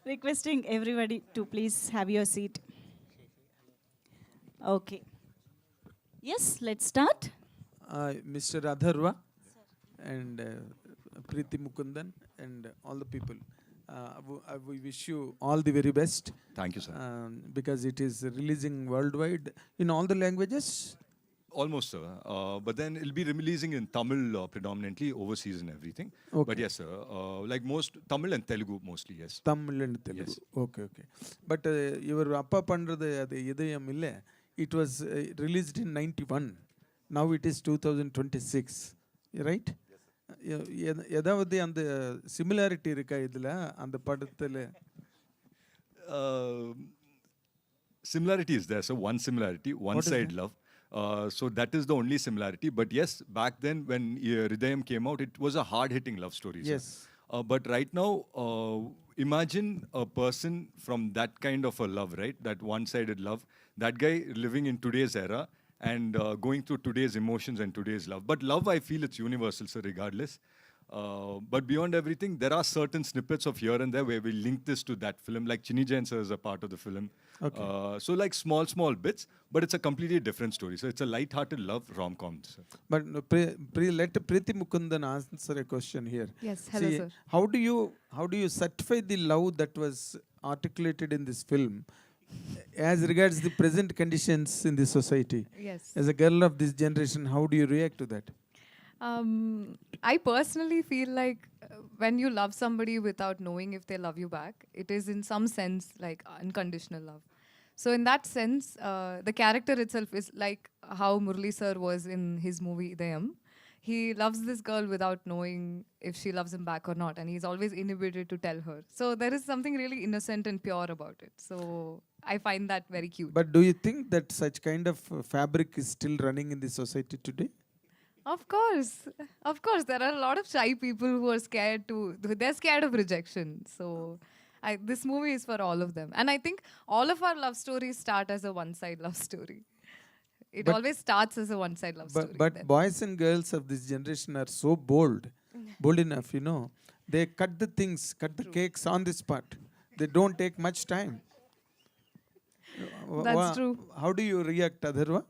Requesting everybody to please have your seat. Okay. Yes, let's start. Mr. Atharvaa and Preity Mukundan and all the people. We wish you all the very best. Thank you, sir. Because it is releasing worldwide in all the languages. Almost, sir. But then it'll be releasing in Tamil predominantly, overseas and everything. Okay. But yes, sir. Like most Tamil and Telugu mostly, yes. Tamil and Telugu. Yes. Okay. But your appa pandrathu adu idayam ille. It was released in 91. Now it is 2026. Right? எதாவது அந்த similarity இருக்கா இதுல அந்த படத்துல? Similarity is there, so one similarity, one side love. So that is the only similarity. But yes, back then when Hrudayam came out, it was a hard-hitting love story. Yes. But right now, imagine a person from that kind of a love, right? That one-sided love. That guy living in today's era and going through today's emotions and today's love. But love, I feel it's universal, so regardless. But beyond everything, there are certain snippets of here and there where we link this to that film, like Chinni Jain sir is a part of the film. Okay. So like small bits, but it's a completely different story. So it's a light-hearted love rom-com. Sir. But let Preity Mukundan answer a question here. Yes, hello, See, sir. how do you certify the love that was articulated in this film as regards the present conditions in the society? Yes. As a girl of this generation, how do you react to that? I personally feel like when you love somebody without knowing if they love you back, it is in some sense like unconditional love. So in that sense, the character itself is like how Murali sir was in his movie Hrudayam. He loves this girl without knowing if she loves him back or not, and he's always inhibited to tell her. So there is something really innocent and pure about it. So I find that very cute. But do you think that such kind of fabric is still running in the society today? Of course, there are a lot of shy people who are they're scared of rejection. So this movie is for all of them. And I think all of our love stories start as a one-side love story. It always starts as a one-side love story. But boys and girls of this generation are so bold enough, They cut the cakes on the spot. They don't take much time. That's true. How do you react, Atharvaa?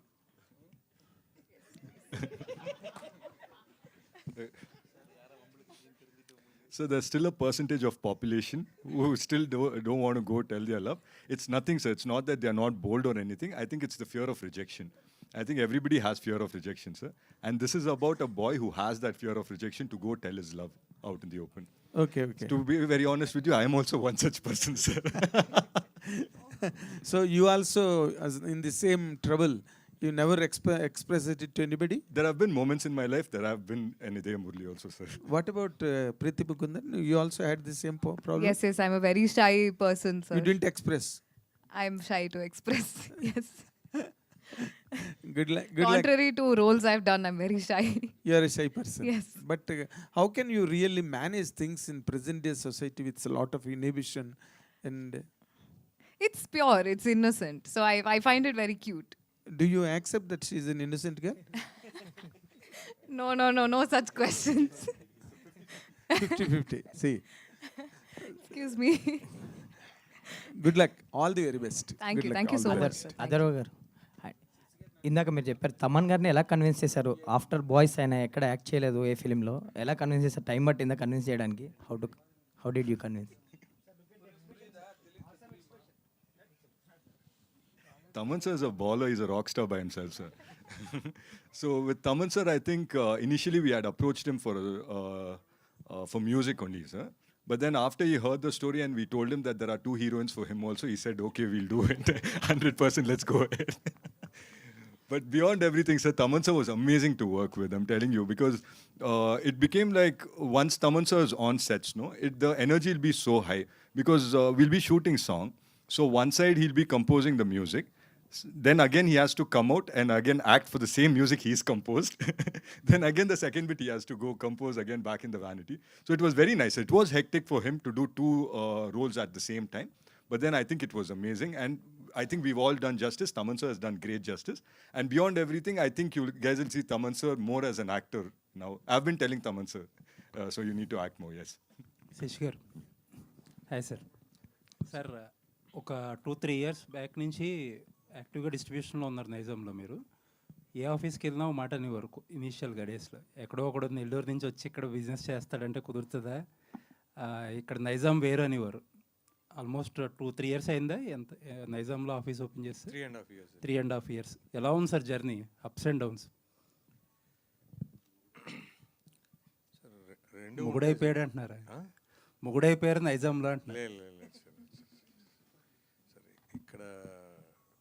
So there's still a percentage of population who still don't want to go tell their love. It's nothing, sir. It's not that they're not bold or anything. I think it's the fear of rejection. I think everybody has fear of rejection, sir. And this is about a boy who has that fear of rejection to go tell his love out in the open. Okay. To be very honest with you, I am also one such person, sir. So you also, as in the same trouble, you never express it to anybody? There have been moments in my life that have been an Hrudayam Murali also, sir. What about Preity Mukundan? You also had the same problem? Yes, I'm a very shy person, sir. You didn't express? I'm shy to express, yes. Good luck. Contrary to roles I've done, I'm very shy. You are a shy person. Yes. But how can you really manage things in present day society with a lot of inhibition? And It's pure, it's innocent. So I find it very cute. do you accept that she is an innocent girl? No such questions. 50-50. See. Excuse me. Good luck. All the very best. Thank you so much, sir. Atharva గారు ఇందాక మీరు చెప్పారు తమన్ గారిని ఎలా convince చేశారు after boys ఆయన ఎక్కడ act చేయలేదు ఏ ఫిలింలో ఎలా కన్విన్స్ చేశారు టైం పట్టిందా కన్విన్స్ చేయడానికి how did you convince Thaman sir is a baller, he's a rock star by himself, sir. So with Thaman sir, I think initially we had approached him for music only, sir. But then after he heard the story and we told him that there are 2 heroines for him also, he said, okay, we'll do it. 100%, let's go ahead. But beyond everything, sir, Thaman sir was amazing to work with, I'm telling you, because it became like once Thaman sir is on sets, the energy will be so high because we'll be shooting song. So one side he'll be composing the music. Then again he has to come out and again act for the same music he's composed. Then again the second bit he has to go compose again back in the vanity. So it was very nice. It was hectic for him to do 2 roles at the same time. But then I think it was amazing. And I think we've all done justice. Thaman sir has done great justice. And beyond everything, I think you guys will see Thaman sir more as an actor now. I've been telling Thaman sir, so you need to act more, yes. Sessio గారు hi sir sir ఒక 2-3 years back నుంచి యాక్టివ్గా డిస్ట్రిబ్యూషన్లో ఉన్నారు నైజాంలో. మీరు ఏ ఆఫీస్కి వెళ్ళినా మాట అనేవారు ఇనీషియల్ డేస్లో. ఎక్కడో ఒకడు నెల్లూరు నుంచి వచ్చి ఇక్కడ బిజినెస్ చేస్తాడంటే కుదురుతుందా, ఇక్కడ నైజాం వేరు అనేవారు. ఆల్మోస్ట్ 2-3 ఇయర్స్ అయిందా ఎంత నైజాంలో ఆఫీస్ ఓపెన్ చేస్తే? 3.5 years. 3.5 years. ఎలా ఉంది sir journey, ups and downs? మొగుడైపోయాడు అంటున్నారా? మొగుడైపోయారు నైజాంలో అంటున్నారు. లేదు సార్, ఇక్కడ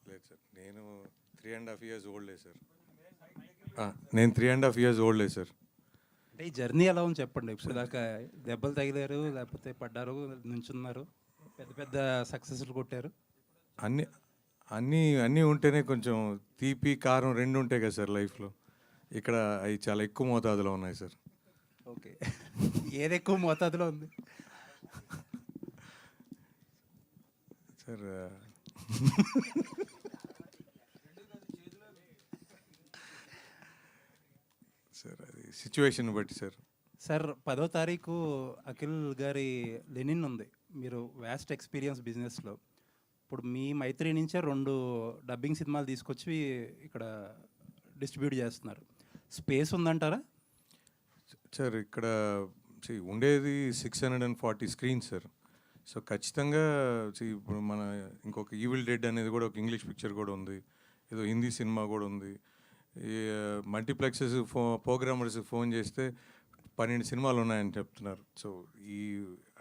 లేదు సార్. నేను 3.5 years ఓల్డే సార్. నేను 3.5 years ఓల్డే సార్. అంటే ఈ జర్నీ ఎలా ఉంది చెప్పండి. ఇప్పుడు దాకా దెబ్బలు తగిలారు, లేకపోతే పడ్డారు, నుంచున్నారు, పెద్ద పెద్ద సక్సెస్లు కొట్టారు. అన్నీ అన్నీ అన్నీ ఉంటేనే కొంచెం తీపి కారం రెండు ఉంటాయి కదా సార్ లైఫ్లో. ఇక్కడ అవి చాలా ఎక్కువ మోతాదులో ఉన్నాయి సార్. ఓకే, ఏది ఎక్కువ మోతాదులో ఉంది సార్? సార్ అది సిచ్యువేషన్ బట్టి సార్. సార్ 10వ తారీఖు అఖిల్ గారి లెనిన్ ఉంది. మీరు వ్యాస్ట్ ఎక్స్పీరియన్స్ బిజినెస్లో. ఇప్పుడు మీ మైత్రి నుంచే 2 డబ్బింగ్ సినిమాలు తీసుకొచ్చి ఇక్కడ డిస్ట్రిబ్యూట్ చేస్తున్నారు. స్పేస్ ఉందంటారా? సార్ ఇక్కడ ఉండేది 640 స్క్రీన్స్ సార్. సో ఖచ్చితంగా ఇప్పుడు మన ఇంకొక ఈవిల్ డెడ్ అనేది కూడా ఒక ఇంగ్లీష్ పిక్చర్ కూడా ఉంది, ఏదో హిందీ సినిమా కూడా ఉంది. ఈ మల్టీప్లెక్సెస్ ప్రోగ్రామర్స్ ఫోన్ చేస్తే 12 సినిమాలు ఉన్నాయని చెప్తున్నారు. సో ఈ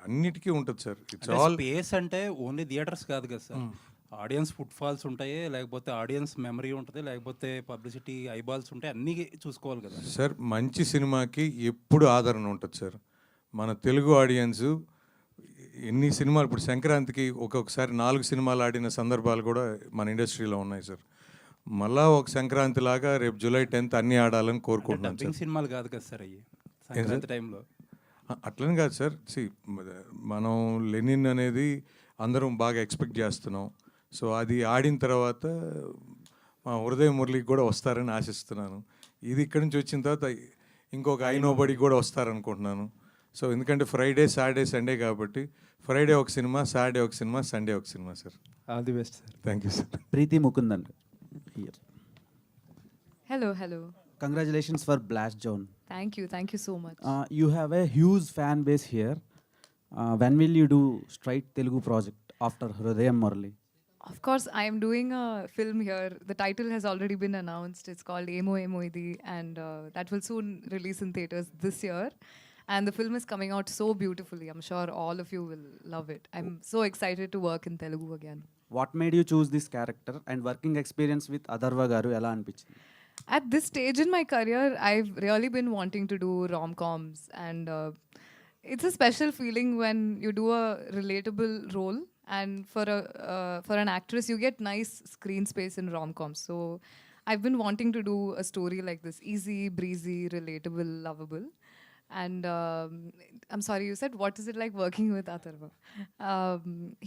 అన్నిటికీ ఉంటుంది సార్. ఇట్స్ ఆల్ స్పేస్ అంటే ఓన్లీ థియేటర్స్ కాదు కదా సార్, ఆడియన్స్ ఫుట్ ఫాల్స్ ఉంటాయి, లేకపోతే ఆడియన్స్ మెమరీ ఉంటుంది, లేకపోతే పబ్లిసిటీ ఐబాల్స్ ఉంటాయి, అన్నీ చూసుకోవాలి కదా సార్. మంచి సినిమాకి ఎప్పుడు ఆదరణ ఉంటుంది సార్. మన తెలుగు ఆడియన్స్ ఎన్ని సినిమాలు, ఇప్పుడు సంక్రాంతికి ఒక్కొక్కసారి 4 సినిమాలు ఆడిన సందర్భాలు కూడా మన ఇండస్ట్రీలో ఉన్నాయి సార్. మళ్ళా ఒక సంక్రాంతి లాగా రేపు July 10th అన్నీ ఆడాలని కోరుకుంటున్నాను సార్. సినిమాలు కాదు కదా సార్ అయ్యి సంక్రాంతి టైంలో. అట్లని కాదు సార్. మనం లెనిన్ అనేది అందరం బాగా ఎక్స్పెక్ట్ చేస్తున్నాం. సో అది ఆడిన తర్వాత మా హృదయం మురళికి కూడా వస్తారని ఆశిస్తున్నాను. ఇది ఇక్కడి నుంచి వచ్చిన తర్వాత ఇంకొక ఐనోబడికి కూడా వస్తారనుకుంటున్నాను. సో ఎందుకంటే ఫ్రైడే, సాటర్డే, సండే కాబట్టి ఫ్రైడే ఒక సినిమా, సాటర్డే ఒక సినిమా, సండే ఒక cinema sir. All the best sir. Thank you sir. Preity Mukundan here. Hello. Congratulations for Blast Zone. Thank you so much. You have a huge fan base here. When will you do straight Telugu project after Hrudayam Murali? Of course, I am doing a film here. The title has already been announced. It's called Emo Idi, and that will soon release in theaters this year. And the film is coming out so beautifully. I'm sure all of you will love it. I'm so excited to work in Telugu again. What made you choose this character and working experience with Atharvaa garu ela anpichindi? At this stage in my career, I've really been wanting to do rom-coms, and it's a special feeling when you do a relatable role, and for an actress you get nice screen space in rom-coms. So I've been wanting to do a story like this, easy, breezy, relatable, lovable. And I'm sorry, you said what is it like working with Atharvaa?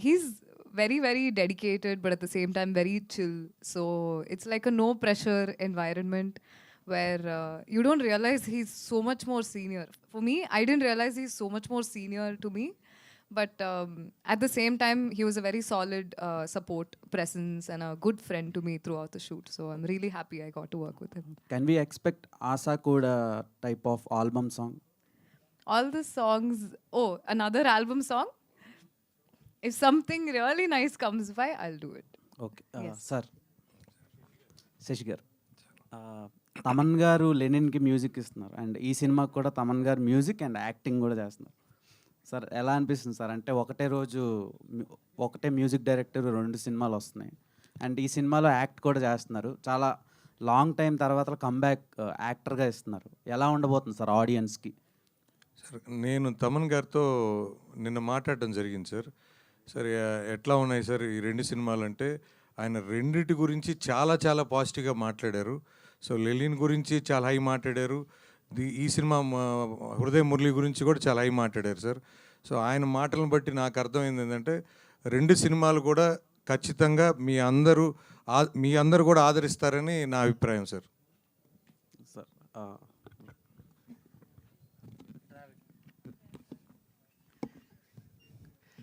He's very, very dedicated, but at the same time very chill. So it's like a no pressure environment where you don't realize he's so much more senior. For me, I didn't realize he's so much more senior to me. But at the same time, he was a very solid support presence and a good friend to me throughout the shoot. So I'm really happy I got to work with him. Can we expect Asa Koda type of album song? All the songs, another album song? If something really nice comes by, I'll do it. Okay. Yes. Sir. Sessio garu. Taman garu Lenin ki music ఇస్తున్నారు and ఈ సినిమాకి కూడా తమన్ గారు music and acting కూడా చేస్తున్నారు. Sir ఎలా అనిపిస్తుంది sir? అంటే ఒకటే మ్యూజిక్ డైరెక్టర్ 2 సినిమాలు వస్తున్నాయి అండ్ ఈ సినిమాలో యాక్ట్ కూడా చేస్తున్నారు. చాలా లాంగ్ టైం తర్వాత కమ్బ్యాక్ యాక్టర్గా ఇస్తున్నారు. ఎలా ఉండబోతుంది సార్ ఆడియన్స్కి? సార్ నేను తమన్ గారితో నిన్న మాట్లాడడం జరిగింది సార్. సరే ఎట్లా ఉన్నాయి సార్ ఈ 2 సినిమాలు అంటే, ఆయన రెండిటి గురించి చాలా చాలా పాజిటివ్గా మాట్లాడారు. సో లెలిన్ గురించి చాలా హై మాట్లాడారు, ఈ సినిమా హృదయ మురళి గురించి కూడా చాలా హై మాట్లాడారు సార్. సో ఆయన మాటలను బట్టి నాకు అర్థమైంది ఏంటంటే 2 సినిమాలు కూడా ఖచ్చితంగా మీ అందరూ కూడా ఆదరిస్తారని నా అభిప్రాయం సార్. సార్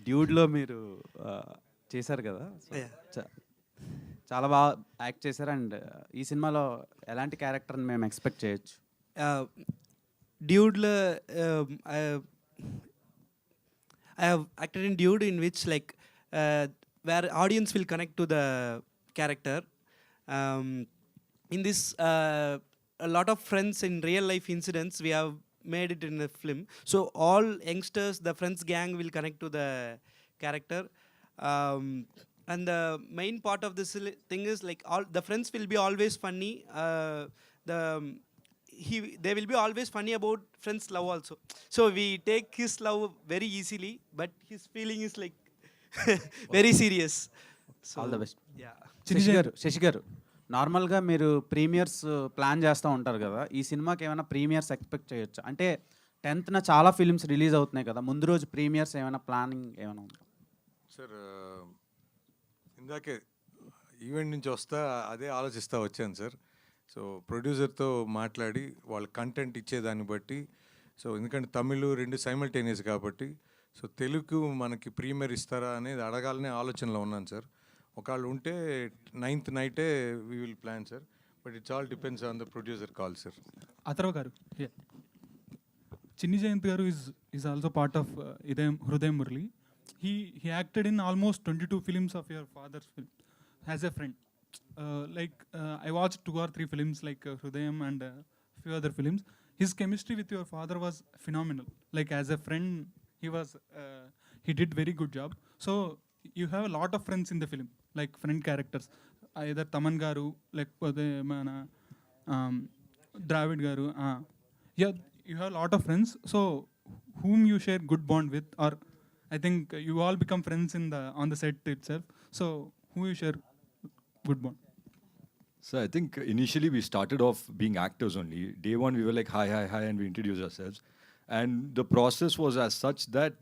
డ్యూడ్లో మీరు చేశారు కదా, so చాలా బాగా యాక్ట్ చేశారు. అండ్ ఈ సినిమాలో ఎలాంటి క్యారెక్టర్ని మేము ఎక్స్పెక్ట్ చేయొచ్చు? Dude, I have acted in Dude, in which like where audience will connect to the character. In this, a lot of friends in real life incidents we have made it in the film. So all youngsters, the friends gang will connect to the character. And the main part of this thing is like all the friends will be always funny. They will be always funny about friends' love also. So we take his love very easily, but his feeling is like very serious. So, all the best. yeah. Sashi గారు, నార్మల్గా మీరు premieres plan చేస్తూ ఉంటారు కదా, ఈ సినిమాకి ఏమైనా premieres expect చేయొచ్చు? అంటే 10th చాలా ఫిల్మ్స్ రిలీజ్ అవుతున్నాయి కదా, ముందు రోజు ప్రీమియర్స్ ఏమైనా ప్లానింగ్ ఏమైనా ఉందా? సార్ ఇందాకే ఈవెంట్ నుంచి వస్తా అదే ఆలోచిస్తూ వచ్చాను సార్. సో ప్రొడ్యూసర్తో మాట్లాడి వాళ్ళ కంటెంట్ ఇచ్చేదాన్ని బట్టి, సో ఎందుకంటే తమిళ్ రెండు సైమల్టేనియస్ కాబట్టి, సో తెలుగు మనకి ప్రీమియర్ ఇస్తారా అనేది అడగాలనే ఆలోచనలో ఉన్నాను సార్. ఒకళ్ళు ఉంటే 9th నైటే we will plan sir, but it's all depends on the producer call sir. Atharvaa garu, yeah. Chinni Jayanth garu is also part of Hrudayam Murali. He acted in almost 22 films of your father's film as a friend. I watched 2 or 3 films like Hrudayam and few other films. His chemistry with your father was phenomenal. Like as a friend, he did very good job. So you have a lot of friends in the film, like friend characters. Either Thaman garu, like mana Dravid garu. Yeah, you have a lot of friends. So whom you share good bond with, or I think you all become friends on the set itself. So who you share good bond? So I think initially we started off being actors only. Day one we were like hi, and we introduced ourselves. And the process was as such that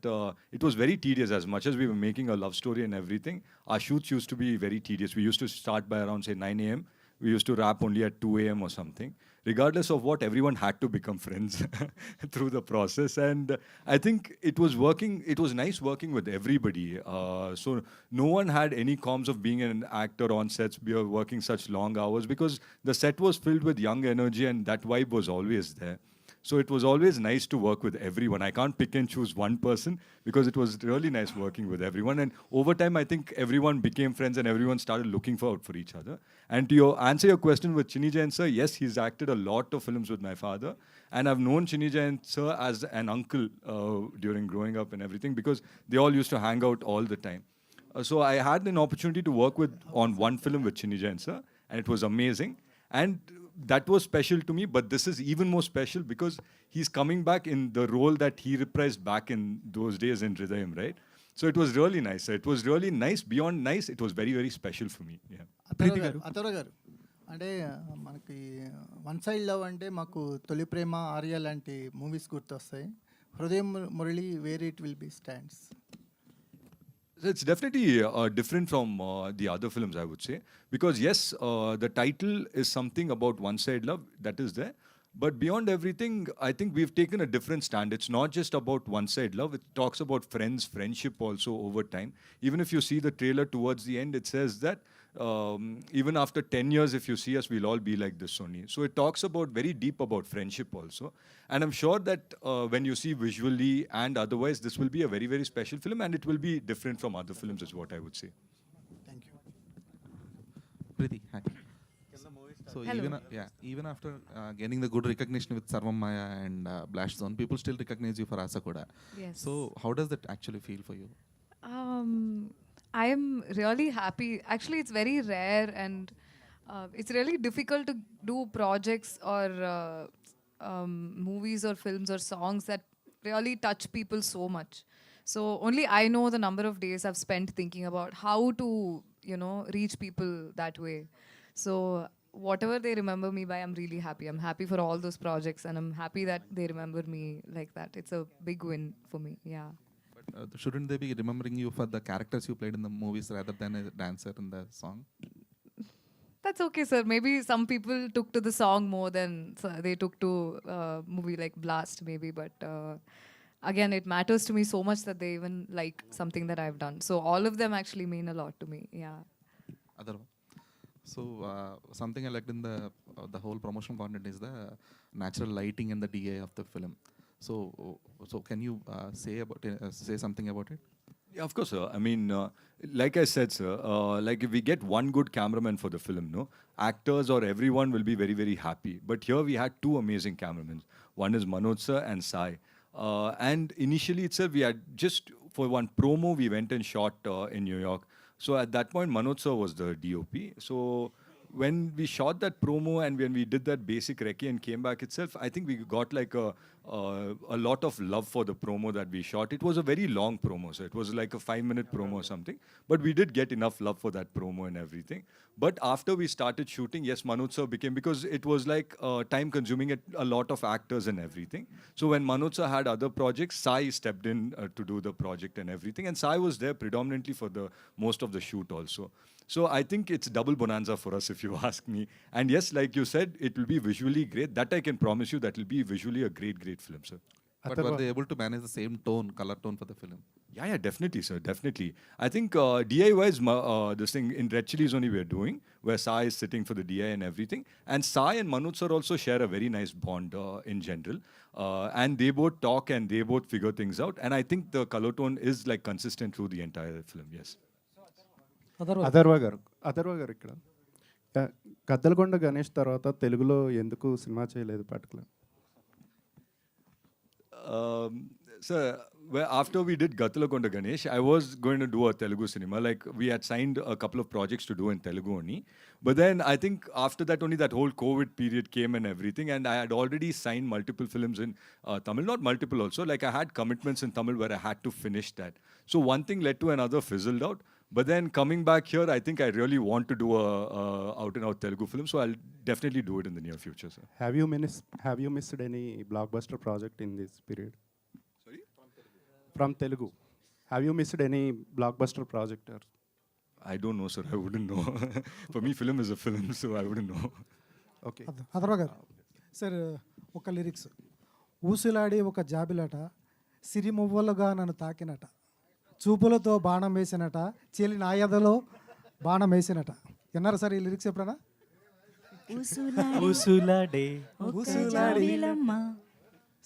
it was very tedious. As much as we were making a love story and everything, our shoots used to be very tedious. We used to start by around say 9 a.m. We used to wrap only at 2 a.m. or something. Regardless of what, everyone had to become friends through the process. And I think it was working. It was nice working with everybody. So no one had any qualms of being an actor on sets. We were working such long hours because the set was filled with young energy and that vibe was always there. So it was always nice to work with everyone. I can't pick and choose one person because it was really nice working with everyone. And over time, I think everyone became friends and everyone started looking out for each other. And to answer your question with Chinni Jayanth sir, yes, he's acted a lot of films with my father. And I've known Chinni Jayanth sir as an uncle during growing up and everything because they all used to hang out all the time. So I had an opportunity to work on one film with Chinni Jayanth sir, and it was amazing. And that was special to me, but this is even more special because he's coming back in the role that he reprised back in those days in Hrudayam, right? So it was really nice. It was really nice. Beyond nice, it was very, very special for me. Yeah. Atharvaa garu అంటే మనకి one side love అంటే మాకు తొలి ప్రేమ, ఆర్య లాంటి movies గుర్తొస్తాయి. Hridayam Murali where it will be stands. It's definitely different from the other films, I would say. Because yes, the title is something about one-side love, that is there. But beyond everything, I think we've taken a different stand. It's not just about one-side love. It talks about friends, friendship also over time. Even if you see the trailer towards the end, it says that even after 10 years, if you see us, we'll all be like this only. So it talks about very deep about friendship also. And I'm sure that when you see visually and otherwise, this will be a very, very special film and it will be different from other films is what I would say. Thank you. Preity, hi. So even after getting the good recognition with Sarvam Maya and Blast Zone, people still recognize you for Asa Kuda. Yes. So how does that actually feel for you? I am really happy. Actually, it's very rare and it's really difficult to do projects or movies or films or songs that really touch people so much. So only I know the number of days I've spent thinking about how to, reach people that way. So whatever they remember me by, I'm really happy. I'm happy for all those projects and I'm happy that they remember me like that. It's a big win for me. Yeah. But shouldn't they be remembering you for the characters you played in the movies rather than a dancer in the song? That's okay, sir. Maybe some people took to the song more than they took to movie like Blast, maybe. But again, it matters to me so much that they even like something that I've done. So all of them actually mean a lot to me. Yeah. Atharvaa. So something I liked in the whole promotional content is the natural lighting and the DA of the film. So can you say something about it? Yeah, of course, sir. I mean, like I said, sir, like if we get one good cameraman for the film, no, actors or everyone will be very, very happy. But here we had two amazing cameramen. One is Manoj sir and Sai. And initially itself, we had just for one promo, we went and shot in New York. So at that point, Manoj sir was the DOP. So when we shot that promo and when we did that basic recce and came back itself, I think we got like a lot of love for the promo that we shot. It was a very long promo, so it was like a 5-minute promo or something. But we did get enough love for that promo and everything. But after we started shooting, yes, Manoj sir became, because it was like time consuming, a lot of actors and everything. So when Manoj sir had other projects, Sai stepped in to do the project and everything. And Sai was there predominantly for the most of the shoot also. So I think it's double bonanza for us, if you ask me. And yes, like you said, it will be visually great. That I can promise you, that will be visually a great, great film, sir. But were they able to manage the same tone, color tone for the film? Yeah, definitely, sir, definitely. I think DI-wise, this thing in Red Chillies only we're doing, where Sai is sitting for the DI and everything. And Sai and Manoj sir also share a very nice bond in general. And they both talk and they both figure things out. And I think the color tone is like consistent through the entire film, yes. Atharva గారు ఇక్కడ గద్దలకొండ గణేష్ తర్వాత తెలుగులో ఎందుకు cinema చేయలేదు particular? Sir, well, after we did Gattalakonda Ganesh, I was going to do a Telugu cinema. Like, we had signed a couple of projects to do in Telugu only. But then I think after that only that whole COVID period came and everything. And I had already signed multiple films in Tamil. Not multiple also. Like, I had commitments in Tamil where I had to finish that. So one thing led to another, fizzled out. But then coming back here, I think I really want to do a out-and-out Telugu film. So I'll definitely do it in the near future, sir. Have you missed any blockbuster project in this period? From Telugu. Have you missed any blockbuster project? I don't know, sir. I wouldn't know. For me, film is a film, so I wouldn't know. Okay. Atharva గారు sir, ఒక lyrics, ఊసులాడి ఒక జాబిలట, సిరిమువ్వలుగా నన్ను తాకినట, చూపులతో బాణం వేసినట, చెలి నాయదలో బాణం వేసినట. విన్నారా sir ఈ లిరిక్స్ ఎప్పుడైనా?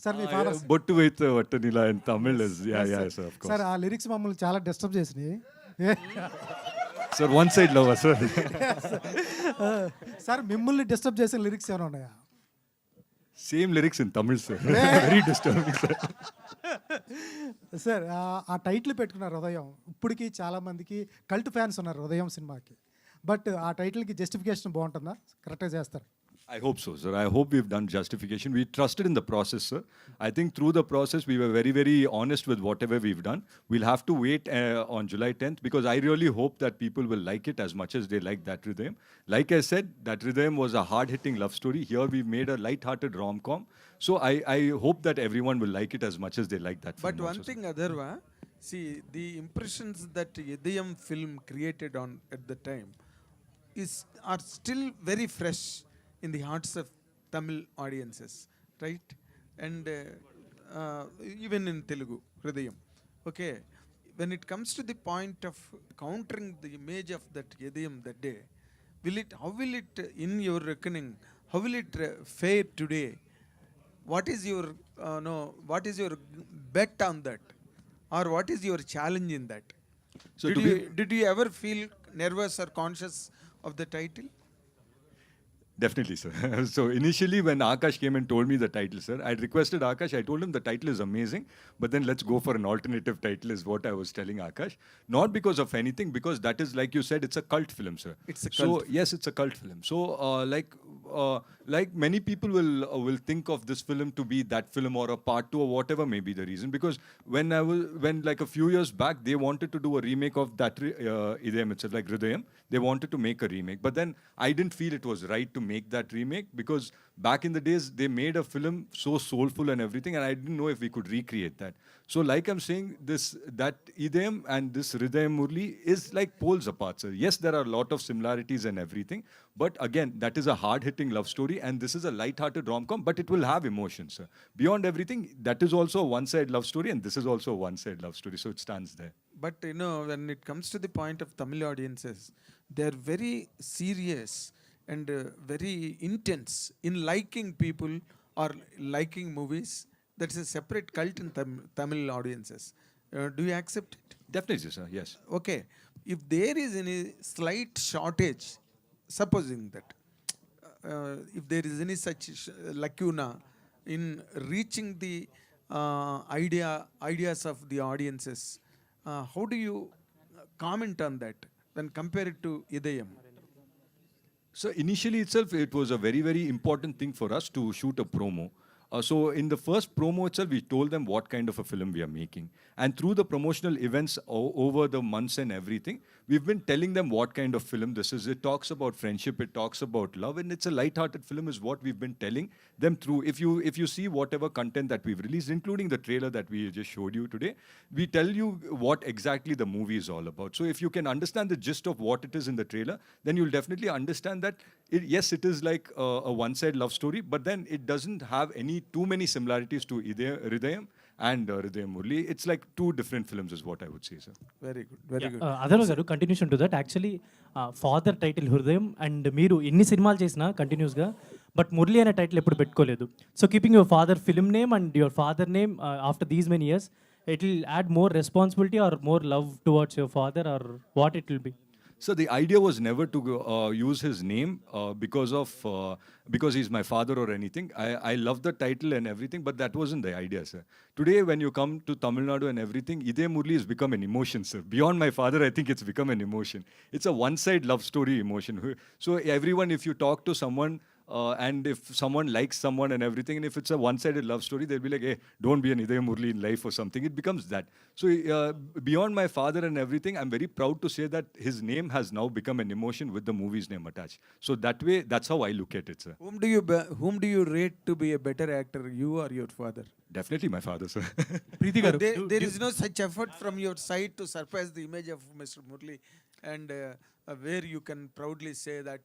Sir me father Bottu Vaitha Vattanila in Tamil is, yeah, sir, of course. Sir ఆ లిరిక్స్ మమ్మల్ని చాలా డిస్టర్బ్ చేసినాయి. Sir, one side lover, sir. Sir మిమ్మల్ని డిస్టర్బ్ చేసిన లిరిక్స్ ఏమైనా ఉన్నాయా? Same lyrics in Tamil, sir. Very disturbing, sir. Sir ఆ title పెట్టుకున్నారు హృదయం. ఇప్పటికీ చాలామందికి కల్ట్ ఫ్యాన్స్ ఉన్నారు హృదయం సినిమాకి. బట్ ఆ టైటిల్కి జస్టిఫికేషన్ బాగుంటుందా? కరెక్ట్గా చేస్తారు? I hope so, sir. I hope we've done justification. We trusted in the process, sir. I think through the process, we were very, very honest with whatever we've done. We'll have to wait on July 10th, because I really hope that people will like it as much as they like That Hrudayam. Like I said, That Hrudayam was a hard-hitting love story. Here we've made a light-hearted rom-com. So I hope that everyone will like it as much as they like that film. But one thing, Atharvaa, see, the impressions that Hrudayam film created at the time are still very fresh in the hearts of Tamil audiences, right? And even in Telugu, Hrudayam. Okay, when it comes to the point of countering the image of that Hrudayam that day, how will it, in your reckoning, how will it fare today? What is your bet on that? Or what is your challenge in that? So did you ever feel nervous or conscious of the title? Definitely, sir. So initially when Aakash came and told me the title, sir, I requested Aakash, I told him the title is amazing, but then let's go for an alternative title is what I was telling Aakash. Not because of anything, because that is, like you said, it's a cult film, sir. It's a cult. So yes, it's a cult film. So like many people will think of this film to be that film or a part 2 or whatever may be the reason. Because when like a few years back, they wanted to do a remake of that Hrudayam itself, like Hrudayam. They wanted to make a remake, but then I didn't feel it was right to make that remake, because back in the days they made a film so soulful and everything, and I didn't know if we could recreate that. So like I'm saying, that Idayam and this Hrudayam Murali is like poles apart, sir. Yes, there are a lot of similarities and everything, but again, that is a hard-hitting love story, and this is a light-hearted rom-com, but it will have emotions, sir. Beyond everything, that is also a one-side love story, and this is also a one-side love story, so it stands there. But you know, when it comes to the point of Tamil audiences, they are very serious and very intense in liking people or liking movies. That's a separate cult in Tamil audiences. Do you accept it? Definitely, sir. Yes. Okay. If there is any slight shortage, supposing that, if there is any such lacuna in reaching the ideas of the audiences, how do you comment on that when compared to Idayam? So initially itself, it was a very, very important thing for us to shoot a promo. So in the first promo itself, we told them what kind of a film we are making. And through the promotional events over the months and everything, we've been telling them what kind of film this is. It talks about friendship, it talks about love, and it's a light-hearted film is what we've been telling them through. If you see whatever content that we've released, including the trailer that we just showed you today, we tell you what exactly the movie is all about. So if you can understand the gist of what it is in the trailer, then you'll definitely understand that, yes, it is like a one-side love story, but then it doesn't have too many similarities to Hrudayam and Hrudayam Murali. It's like two different films is what I would say, sir. Very good, very good. Atharvaa garu, continuation to that, actually, father title Hrudayam and మీరు ఎన్ని సినిమాలు చేసినా కంటిన్యూస్గా but Murali అనే title ఎప్పుడు పెట్టుకోలేదు. So keeping your father film name and your father name after these many years, it will add more responsibility or more love towards your father or what it will be? So the idea was never to use his name because he's my father or anything. I love the title and everything, but that wasn't the idea, sir. Today, when you come to Tamil Nadu and everything, Idayam Murali has become an emotion, sir. Beyond my father, I think it's become an emotion. It's a one-side love story emotion. So everyone, if you talk to someone, and if someone likes someone and everything, and if it's a one-sided love story, they'll be like, hey, don't be an Hrudayam Murali in life or something. It becomes that. So beyond my father and everything, I'm very proud to say that his name has now become an emotion with the movie's name attached. So that way, that's how I look at it, sir. Whom do you rate to be a better actor, you or your father? Definitely my father, sir. Preity garu, There is no such effort from your side to surpass the image of Mr. Murali, and where you can proudly say that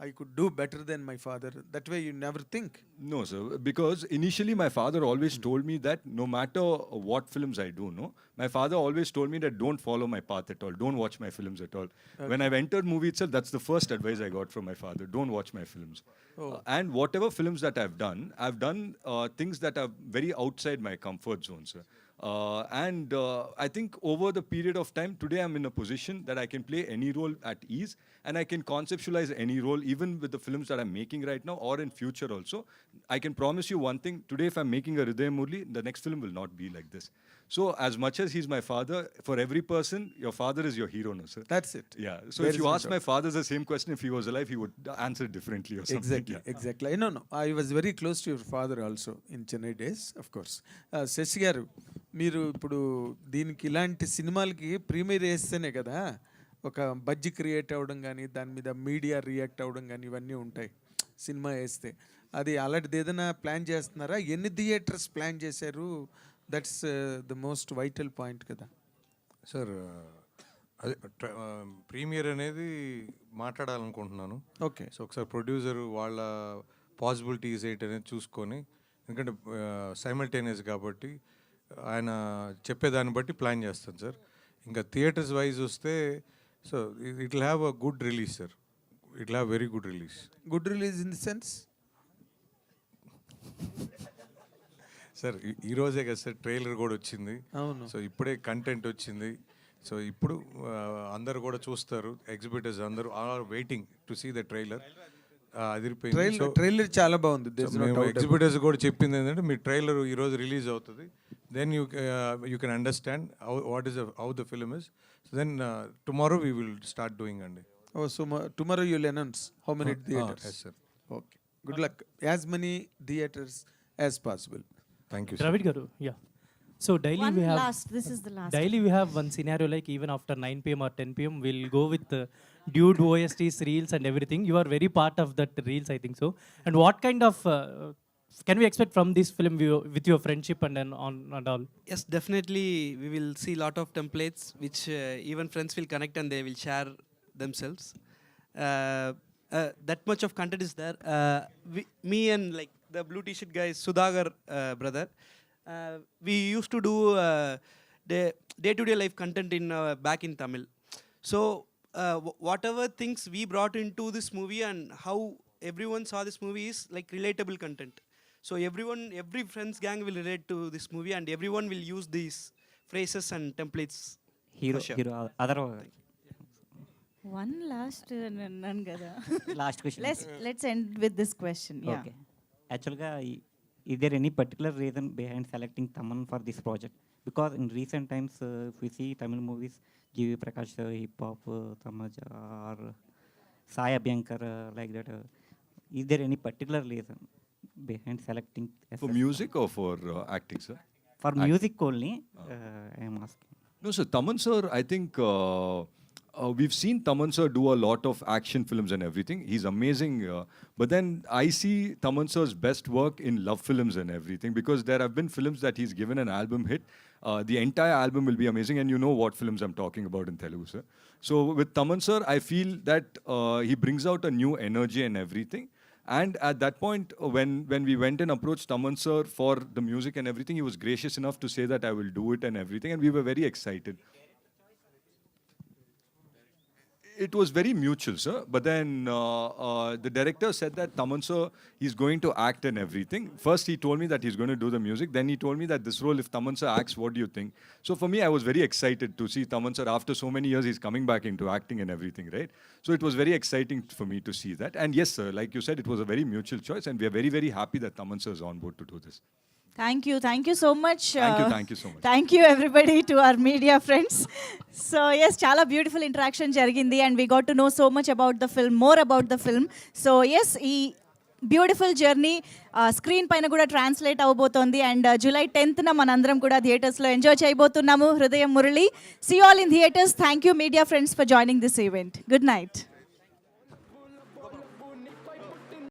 I could do better than my father. That way you never think. No, sir. Because initially my father always told me that no matter what films I do, my father always told me that don't follow my path at all. Don't watch my films at all. Okay. When I've entered movie itself, that's the first advice I got from my father. Don't watch my films. Oh. And whatever films that I've done things that are very outside my comfort zone, sir. And I think over the period of time, today I'm in a position that I can play any role at ease, and I can conceptualize any role, even with the films that I'm making right now or in future also. I can promise you one thing, today if I'm making a Hrudayam Murali, the next film will not be like this. So as much as he's my father, for every person, your father is your hero, no, sir? That's it. Yeah. So There if is you no ask doubt. my father the same question, if he was alive, he would answer it differently or something. Exactly, Yeah. exactly. No, I was very close to your father also in Chennai days, of course. Sessio garu, మీరు ఇప్పుడు దీనికి ఇలాంటి సినిమాలకి premier వేస్తేనే కదా ఒక buds create అవ్వడం కానీ దాని మీద మీడియా రియాక్ట్ అవ్వడం కానీ ఇవన్నీ ఉంటాయి సినిమా వేస్తే. అది అలాంటిది ఏదైనా ప్లాన్ చేస్తున్నారా? ఎన్ని థియేటర్స్ ప్లాన్ చేశారు? That's the most vital point కదా సార్. అదే ప్రీమియర్ అనేది మాట్లాడాలనుకుంటున్నాను. ఓకే. సో ఒకసారి ప్రొడ్యూసర్ వాళ్ళ పాసిబిలిటీస్ ఏంటనేది చూసుకొని, ఎందుకంటే సైమల్టేనియస్ కాబట్టి ఆయన చెప్పేదాన్ని బట్టి ప్లాన్ చేస్తాను సార్. ఇంకా థియేటర్స్ వైజ్ వస్తే so it will have a good release sir. It will have very good release. Good release in the sense sir ఈరోజే కదా సార్ ట్రైలర్ కూడా వచ్చింది. అవును. సో ఇప్పుడే కంటెంట్ వచ్చింది. సో ఇప్పుడు అందరు కూడా చూస్తారు, ఎగ్జిబిటర్స్ అందరూ are waiting to see the trailer. అదిరిపోయింది. ట్రైలర్ చాలా బాగుంది. ఎగ్జిబిటర్స్ కూడా చెప్పింది ఏంటంటే మీ ట్రైలర్ ఈరోజు రిలీజ్ అవుతుంది, then you can understand what is how the film is. Then tomorrow we will start doing అండి. Oh, so tomorrow you'll announce how many theaters? Yes, sir. Okay. Good luck. As many theaters as possible. Thank you, sir. Dravid garu, yeah. So daily One we have last. This is the last. Daily we have one scenario like even after 9 p.m. or 10 p.m. we'll go with dude OSTs, reels and everything. You are very part of that reels, I think so. And what kind of can we expect from this film with your friendship and then on and all? Yes, definitely we will see lot of templates which even friends will connect and they will share themselves. That much of content is there. Me and like the blue t-shirt guy, Sudhakar brother, we used to do day-to-day life content in back in Tamil. So whatever things we brought into this movie and how everyone saw this movie is like relatable content. So every friends gang will relate to this movie and everyone will use these phrases and templates. Hero, for sure. hero, Atharvaa. One last none gada. Last question. Let's end with this question. Yeah. Okay. Actually, is there any particular reason behind selecting Thaman for this project? Because in recent times, if we see Tamil movies, G.V. Prakash, hip hop, Tamaj, or Sai Abhyankar, like that. Is there any particular reason behind selecting? For music or for acting, sir? For music only, I am asking. No, sir. Thaman sir, I think we've seen Thaman sir do a lot of action films and everything. He's amazing. But then I see Thaman sir's best work in love films and everything, because there have been films that he's given an album hit. The entire album will be amazing, and you know what films I'm talking about in Telugu, sir. So with Thaman sir, I feel that he brings out a new energy and everything. And at that point, when we went and approached Thaman sir for the music and everything, he was gracious enough to say that I will do it and everything, and we were very excited. It was very mutual, sir. But then the director said that Thaman sir, he's going to act and everything. First, he told me that he's going to do the music. Then he told me that this role, if Thaman sir acts, what do you think? So for me, I was very excited to see Thaman sir. After so many years, he's coming back into acting and everything, right? So it was very exciting for me to see that. And yes, sir, like you said, it was a very mutual choice. And we are very, very happy that Thaman sir is on board to do this. Thank you so much. Thank you so much. Thank you everybody to our media friends. So yes, chala beautiful interaction jarigindi and we got to know so much about the film, more about the film. So yes, ee beautiful journey screen paina kuda translate avbotondi and July 10th na manandram kuda theaters lo enjoy cheyabothunnamu Hrudayam Murali. See you all in theaters. Thank you media friends for joining this event. Good night.